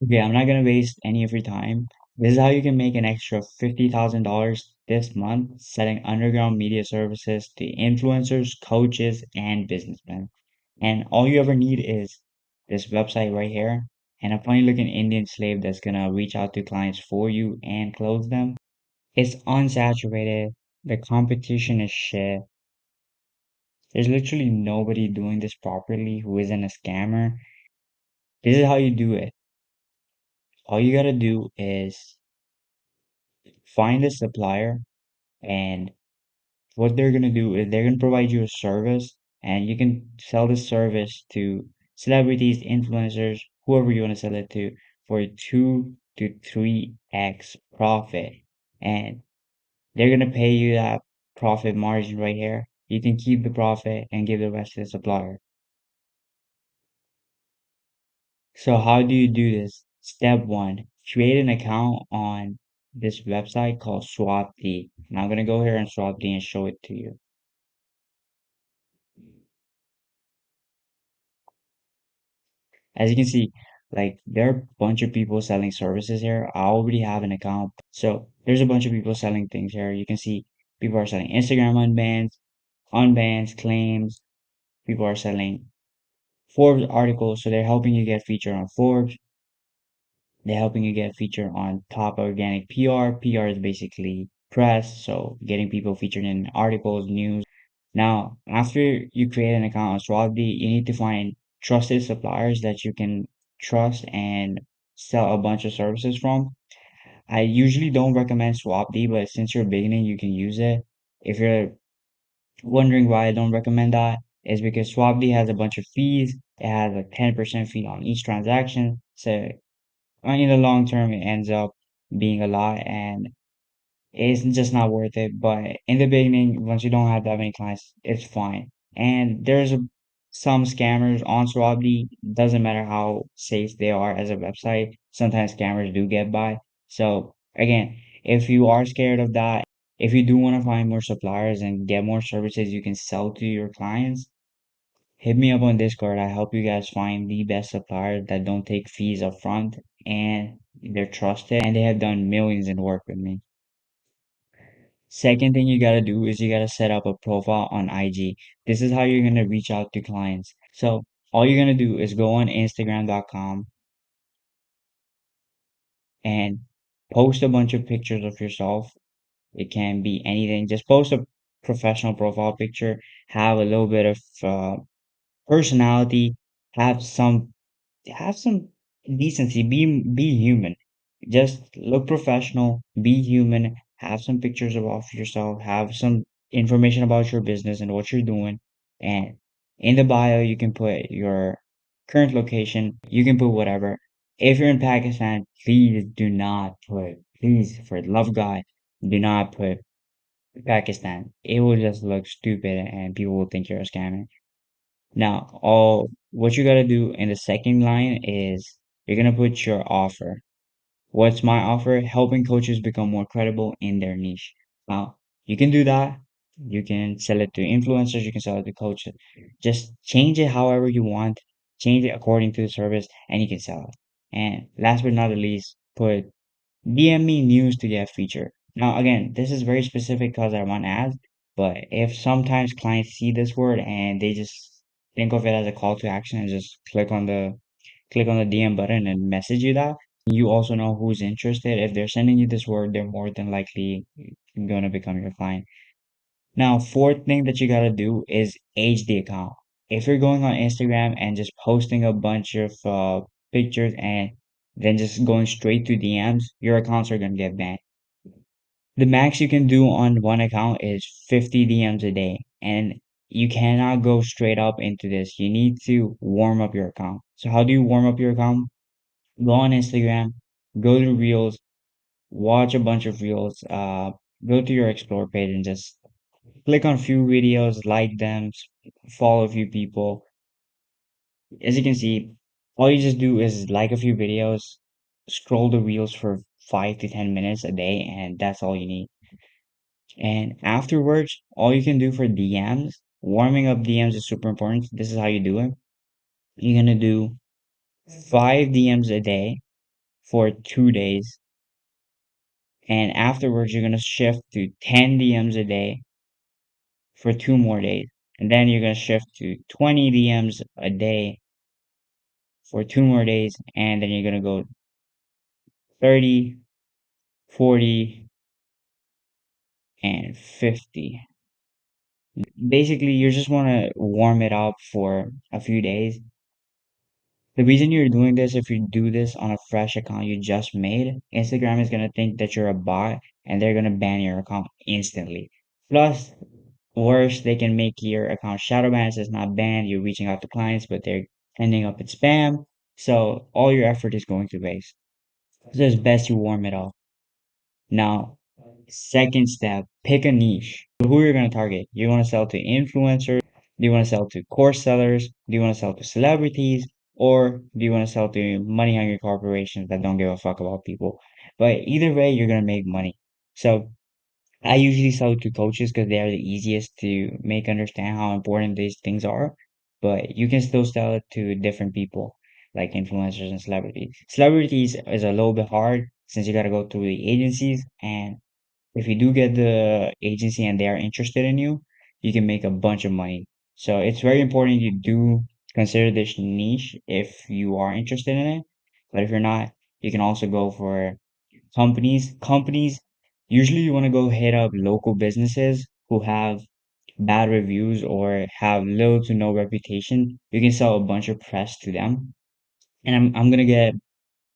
Okay, I'm not gonna waste any of your time. This is how you can make an extra $50,000 this month selling underground media services to influencers, coaches, and businessmen. And all you ever need is this website right here and a funny looking Indian slave that's gonna reach out to clients for you and close them. It's unsaturated. The competition is shit. There's literally nobody doing this properly who isn't a scammer. This is how you do it. All you gotta do is find a supplier, and what they're going to do is they're going to provide you a service, and you can sell this service to celebrities, influencers, whoever you want to sell it to, for 2 to 3x profit. And they're going to pay you that profit margin right here. You can keep the profit and give the rest to the supplier. So how do you do this? Step one, create an account on this website called Swapd. Now I'm gonna go here on Swapd and show it to you. As you can see, like there are a bunch of people selling services here. I already have an account. So there's a bunch of people selling things here. You can see people are selling Instagram unbans, claims. People are selling Forbes articles. So they're helping you get featured on Forbes. They're helping you get featured on top organic PR. PR is basically press. So getting people featured in articles, news. Now, after you create an account on Swagdy, you need to find trusted suppliers that you can trust and sell a bunch of services from. I usually don't recommend Swapd, but since you're beginning, you can use it. If you're wondering why I don't recommend that, is because Swapd has a bunch of fees. It has a 10% fee on each transaction. So in the long term, it ends up being a lot, and it's just not worth it. But in the beginning, once you don't have that many clients, it's fine. And some scammers on Swably. Doesn't matter how safe they are as a website. Sometimes scammers do get by. So again, if you are scared of that, if you do want to find more suppliers and get more services you can sell to your clients, hit me up on Discord. I help you guys find the best suppliers that don't take fees up front, and they're trusted, and they have done millions in work with me. Second thing you gotta do is you gotta set up a profile on IG. This is how you're gonna reach out to clients. So all you're gonna do is go on Instagram.com and post a bunch of pictures of yourself. It can be anything. Just post a professional profile picture. Have a little bit of personality. Have some have some decency. Be human. Just look professional, be human, have some pictures of yourself, have some information about your business and what you're doing. And in the bio you can put your current location, you can put whatever. If you're in Pakistan, please, for the love of God, do not put Pakistan. It will just look stupid and people will think you're a scammer. Now, all what you gotta do in the second line is you're gonna put your offer. What's my offer? Helping coaches become more credible in their niche. Now, you can do that. You can sell it to influencers, you can sell it to coaches. Just change it however you want, change it according to the service, and you can sell it. And last but not the least, put DM me news to get featured. Now, again, this is very specific because I want ads, but if sometimes clients see this word and they just think of it as a call to action and just click on the DM button and message you that, you also know who's interested. If they're sending you this word, they're more than likely going to become your client. Now, fourth thing that you got to do is age the account. If you're going on Instagram and just posting a bunch of pictures and then just going straight to DMs, your accounts are going to get banned. The max you can do on one account is 50 DMs a day, and you cannot go straight up into this. You need to warm up your account. So how do you warm up your account? Go on Instagram, go to Reels, watch a bunch of Reels, go to your Explore page and just click on a few videos, like them, follow a few people. As you can see, all you just do is like a few videos, scroll the Reels for 5 to 10 minutes a day, and that's all you need. And afterwards, all you can do for DMs, warming up DMs is super important. This is how you do it. You're gonna do 5 DMs a day. for 2 days. And afterwards, you're going to shift to 10 DMs a day for 2 more days. And then you're going to shift to 20 DMs a day for 2 more days. And then you're going to go 30, 40, and 50. Basically, you just want to warm it up for a few days. The reason you're doing this, if you do this on a fresh account you just made, Instagram is going to think that you're a bot and they're going to ban your account instantly. Plus, worse, they can make your account shadow banned. It's not banned. You're reaching out to clients, but they're ending up in spam. So all your effort is going to waste. So it's best you warm it up. Now, second step, pick a niche. Who you're going to target. You want to sell to influencers? Do you want to sell to course sellers? Do you want to sell to celebrities? Or do you want to sell to money hungry corporations that don't give a fuck about people? But either way, you're going to make money. So I usually sell to coaches because they are the easiest to make understand how important these things are. But you can still sell it to different people, like influencers and celebrities. Celebrities is a little bit hard since you got to go through the agencies. And if you do get the agency and they are interested in you, you can make a bunch of money. So it's very important you do consider this niche if you are interested in it. But if you're not, you can also go for companies. Usually you want to go hit up local businesses who have bad reviews or have little to no reputation. You can sell a bunch of press to them. And I'm gonna get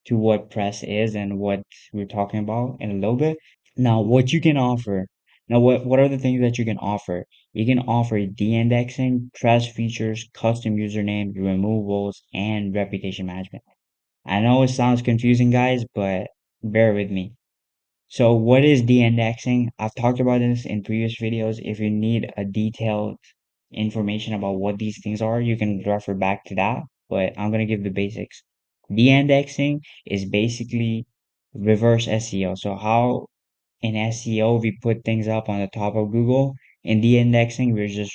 to what press is and what we're talking about in a little bit. Now, what you can offer. Now, what are the things that you can offer? You can offer de-indexing, press features, custom usernames, removals, and reputation management. I know it sounds confusing, guys, but bear with me. So what is de-indexing? I've talked about this in previous videos. If you need a detailed information about what these things are, you can refer back to that, but I'm going to give the basics. De-indexing is basically reverse SEO. So how in SEO we put things up on the top of Google, in de-indexing we're just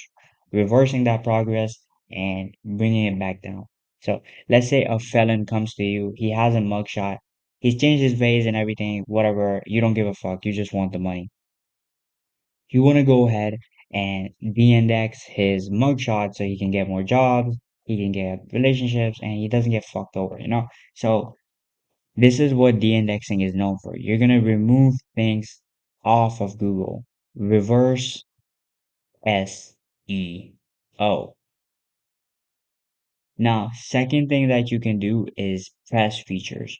reversing that progress and bringing it back down. So let's say a felon comes to you, he has a mugshot, he's changed his ways and everything, whatever, you don't give a fuck, you just want the money. You want to go ahead and de-index his mugshot so he can get more jobs, he can get relationships, and he doesn't get fucked over. So this is what de-indexing is known for. You're going to remove things off of Google. Reverse SEO. Now, second thing that you can do is press features.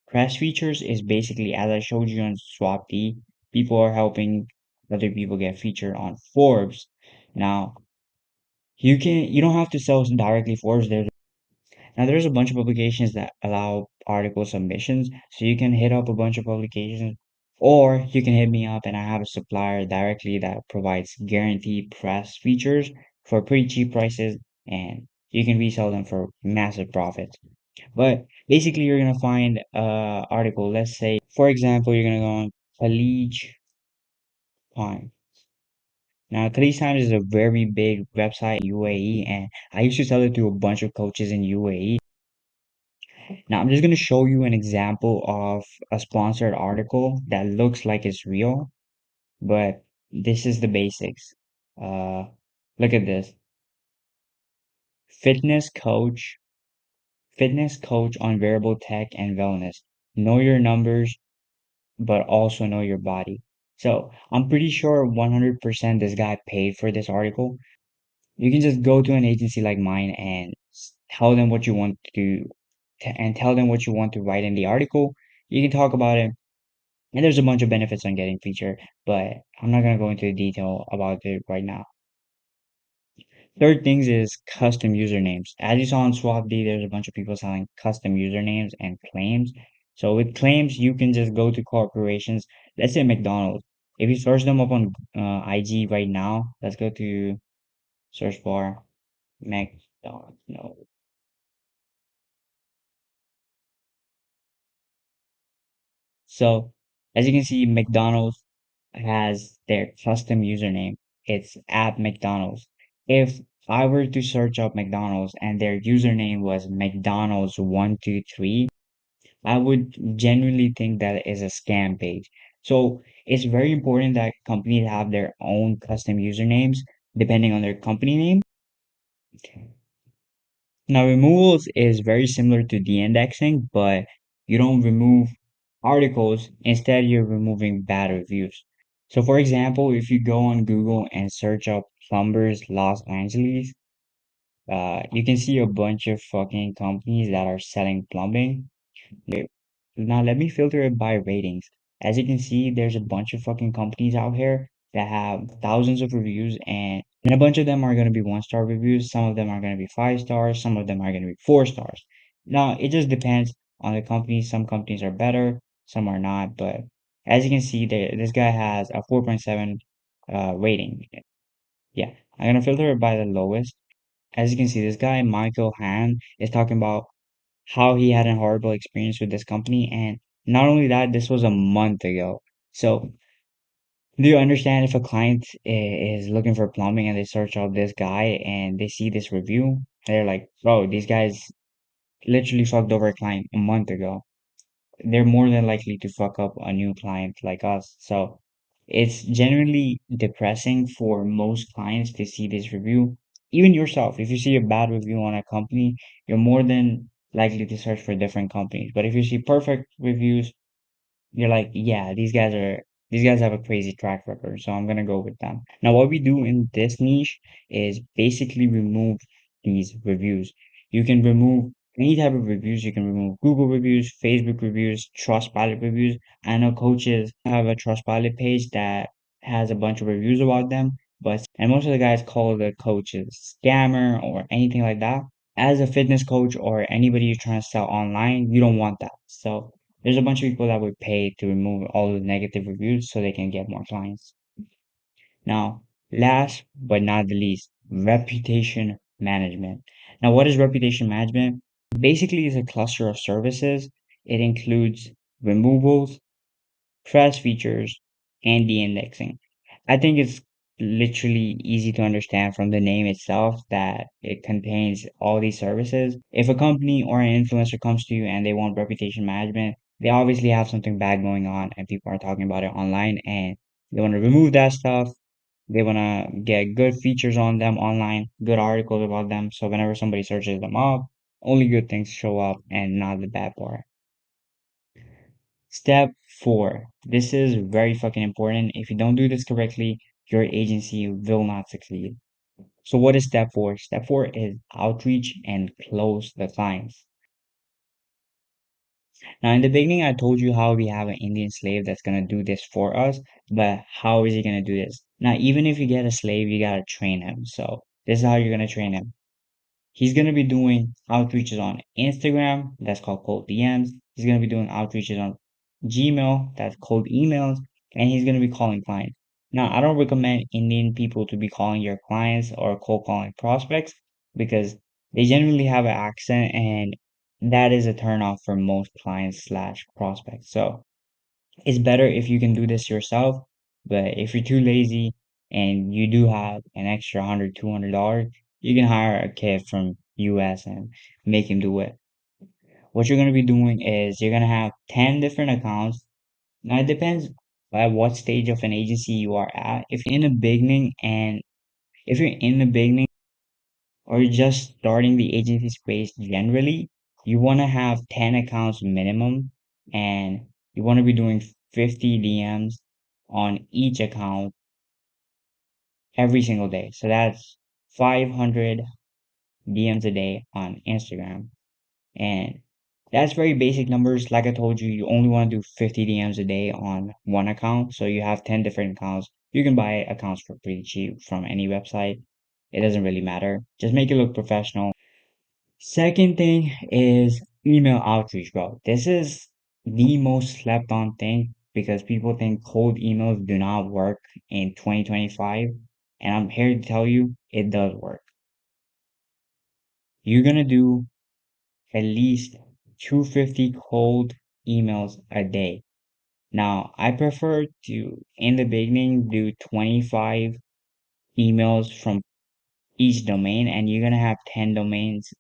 Press features is basically, as I showed you on Swapd, people are helping other people get featured on Forbes. Now, you don't have to sell directly Forbes. There's a bunch of publications that allow article submissions, so you can hit up a bunch of publications, or you can hit me up and I have a supplier directly that provides guaranteed press features for pretty cheap prices, and you can resell them for massive profits. But basically, you're gonna find a article. Let's say, for example, you're gonna go on Collegiate Time. Now, Khaleej Times is a very big website in UAE, and I used to sell it to a bunch of coaches in UAE. Now, I'm just going to show you an example of a sponsored article that looks like it's real, but this is the basics. Uh, Look at this. Fitness coach, fitness coach on wearable tech and wellness. Know your numbers, but also know your body. So I'm pretty sure 100% this guy paid for this article. You can just go to an agency like mine and tell them what you want and tell them what you want to write in the article. You can talk about it. And there's a bunch of benefits on getting featured, but I'm not gonna go into detail about it right now. Third things is custom usernames. As you saw on Swapd, there's a bunch of people selling custom usernames and claims. So with claims, you can just go to corporations. Let's say McDonald's. If you search them up on IG right now, let's go to search for McDonald's. No. So as you can see, McDonald's has their custom username. It's at McDonald's. If I were to search up McDonald's and their username was McDonald's123, I would genuinely think that is a scam page. So it's very important that companies have their own custom usernames depending on their company name. Now, removals is very similar to de-indexing, but you don't remove articles. Instead, you're removing bad reviews. So, for example, if you go on Google and search up plumbers Los Angeles, you can see a bunch of fucking companies that are selling plumbing. Now let me filter it by ratings. As you can see, there's a bunch of fucking companies out here that have thousands of reviews, and a bunch of them are going to be one-star reviews. Some of them are going to be 5 stars. Some of them are going to be 4 stars. Now it just depends on the company. Some companies are better, some are not. But as you can see, there this guy has a 4.7 rating. Yeah, I'm gonna filter it by the lowest. As you can see, this guy Michael Han is talking about how he had a horrible experience with this company. And not only that, this was a month ago. So, do you understand if a client is looking for plumbing and they search up this guy and they see this review, they're like, bro, these guys literally fucked over a client a month ago. They're more than likely to fuck up a new client like us. So it's genuinely depressing for most clients to see this review. Even yourself, if you see a bad review on a company, you're more than likely to search for different companies. But if you see perfect reviews, you're like, yeah, these guys have a crazy track record, so I'm gonna go with them. Now, what we do in this niche is basically remove these reviews. You can remove any type of reviews. You can remove Google reviews, Facebook reviews, Trustpilot reviews. I know coaches have a Trustpilot page that has a bunch of reviews about them, but and most of the guys call the coaches scammer or anything like that. As a fitness coach or anybody you're trying to sell online, you don't want that. So there's a bunch of people that would pay to remove all the negative reviews so they can get more clients. Now, last but not the least, reputation management. Now, what is reputation management? Basically, it's a cluster of services. It includes removals, press features, and de-indexing. I think it's literally easy to understand from the name itself that it contains all these services. If a company or an influencer comes to you and they want reputation management, they obviously have something bad going on and people are talking about it online and they want to remove that stuff. They want to get good features on them online, good articles about them. So whenever somebody searches them up, only good things show up and not the bad part. Step 4. This is very fucking important. If you don't do this correctly, your agency will not succeed. So what is step 4? Step 4 is outreach and close the clients. Now in the beginning I told you how we have an Indian slave that's gonna do this for us, but how is he gonna do this? Now even if you get a slave, you gotta train him. So this is how you're gonna train him. He's going to be doing outreaches on Instagram, that's called cold DMs. He's going to be doing outreaches on Gmail, that's cold emails, and he's going to be calling clients. Now, I don't recommend Indian people to be calling your clients or cold calling prospects because they generally have an accent and that is a turnoff for most clients slash prospects. So it's better if you can do this yourself, but if you're too lazy and you do have an extra 100, $200, you can hire a kid from US and make him do it. What you're going to be doing is you're going to have 10 different accounts. Now it depends at what stage of an agency you are at. If you're in the beginning or you're just starting the agency space generally, you want to have 10 accounts minimum and you want to be doing 50 DMs on each account every single day. So that's 500 DMs a day on Instagram. And that's very basic numbers. Like I told you, you only want to do 50 DMs a day on one account. So you have 10 different accounts. You can buy accounts for pretty cheap from any website. It doesn't really matter. Just make it look professional. Second thing is email outreach, bro. This is the most slept on thing because people think cold emails do not work in 2025. And I'm here to tell you it does work. You're gonna do at least 250 cold emails a day. Now, I prefer to, in the beginning, do 25 emails from each domain, and you're gonna have 10 domains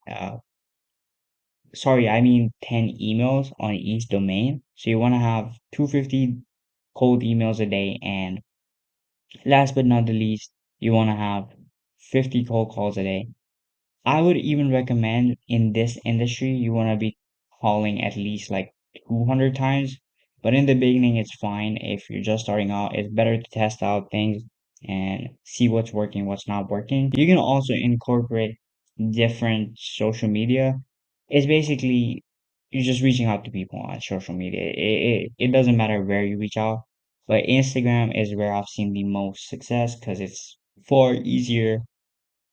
sorry, I mean 10 emails on each domain. So you want to have 250 cold emails a day. And last but not the least, you want to have 50 cold calls a day. I would even recommend in this industry, you want to be calling at least like 200 times. But in the beginning, it's fine. If you're just starting out, it's better to test out things and see what's working, what's not working. You can also incorporate different social media. It's basically you're just reaching out to people on social media. It doesn't matter where you reach out, but Instagram is where I've seen the most success because it's far easier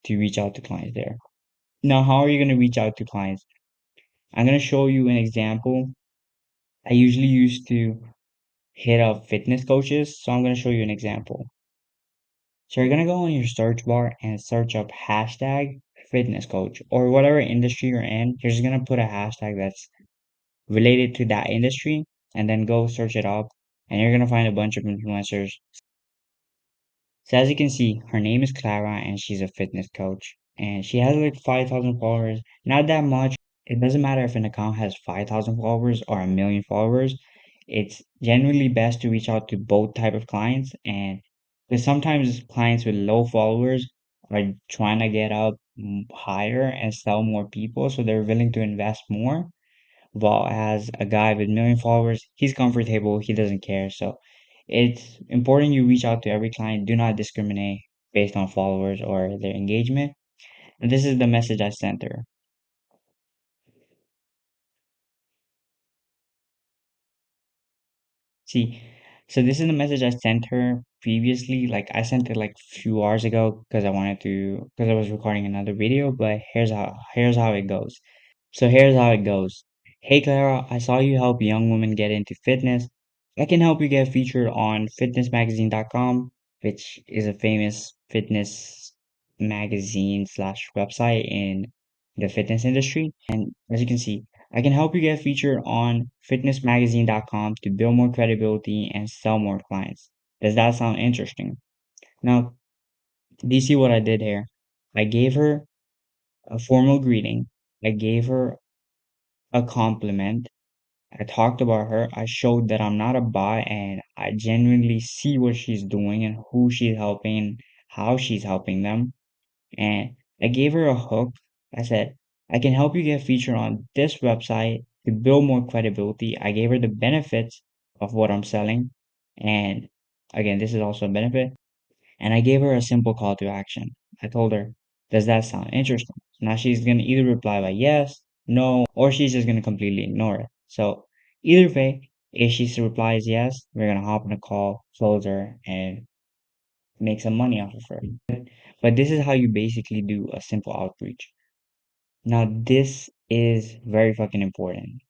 to reach out to clients there. Now, how are you going to reach out to clients? I'm going to show you an example. I usually used to hit up fitness coaches, so I'm going to show you an example. So you're going to go on your search bar and search up hashtag fitness coach or whatever industry you're in. You're just going to put a hashtag that's related to that industry and then go search it up. And you're going to find a bunch of influencers. So as you can see, her name is Clara and she's a fitness coach. And she has like 5,000 followers. Not that much. It doesn't matter if an account has 5,000 followers or a million followers. It's generally best to reach out to both type of clients. And because sometimes clients with low followers are trying to get up higher and sell more people. So they're willing to invest more. While as a guy with million followers, he's comfortable, he doesn't care. So it's important you reach out to every client. Do not discriminate based on followers or their engagement. And this is the message I sent her. See, so this is the message I sent her previously. Like I sent it like a few hours ago because because I was recording another video, but here's how it goes. So here's how it goes. Hey Clara, I saw you help young women get into fitness. I can help you get featured on fitnessmagazine.com, which is a famous fitness magazine slash website in the fitness industry. And as you can see, I can help you get featured on fitnessmagazine.com to build more credibility and sell more clients. Does that sound interesting? Now, do you see what I did here? I gave her a formal greeting. I gave her a compliment. I talked about her. I showed that I'm not a bot and I genuinely see what she's doing and who she's helping, how she's helping them. And I gave her a hook. I said, I can help you get featured on this website to build more credibility. I gave her the benefits of what I'm selling. And again, this is also a benefit. And I gave her a simple call to action. I told her, does that sound interesting? Now she's going to either reply by yes, no, or she's just going to completely ignore it. So either way, if she replies yes, we're going to hop on a call, close her, and make some money off of her. But this is how you basically do a simple outreach. Now, this is very fucking important.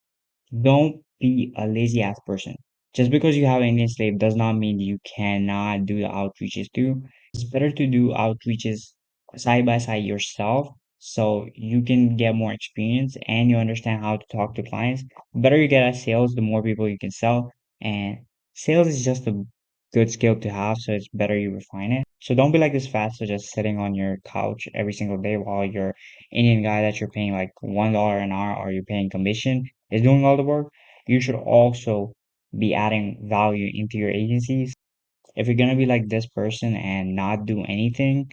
Don't be a lazy ass person. Just because you have an Indian slave does not mean you cannot do the outreaches too. It's better to do outreaches side by side yourself so you can get more experience and you understand how to talk to clients. The better you get at sales, the more people you can sell. And sales is just a good skill to have, so it's better you refine it. So don't be like this fast, just sitting on your couch every single day while your Indian guy that you're paying like $1 an hour or you're paying commission is doing all the work. You should also be adding value into your agencies. If you're gonna be like this person and not do anything,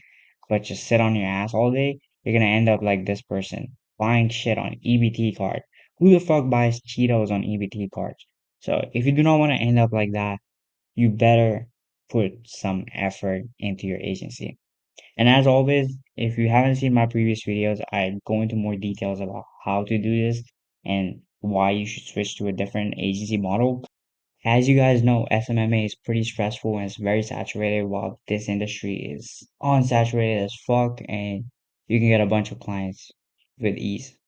but just sit on your ass all day, you're gonna end up like this person, buying shit on EBT card. Who the fuck buys Cheetos on EBT cards? So if you do not want to end up like that, you better put some effort into your agency. And as always, if you haven't seen my previous videos, I go into more details about how to do this and why you should switch to a different agency model. As you guys know, SMMA is pretty stressful and it's very saturated, while this industry is unsaturated as fuck and you can get a bunch of clients with ease.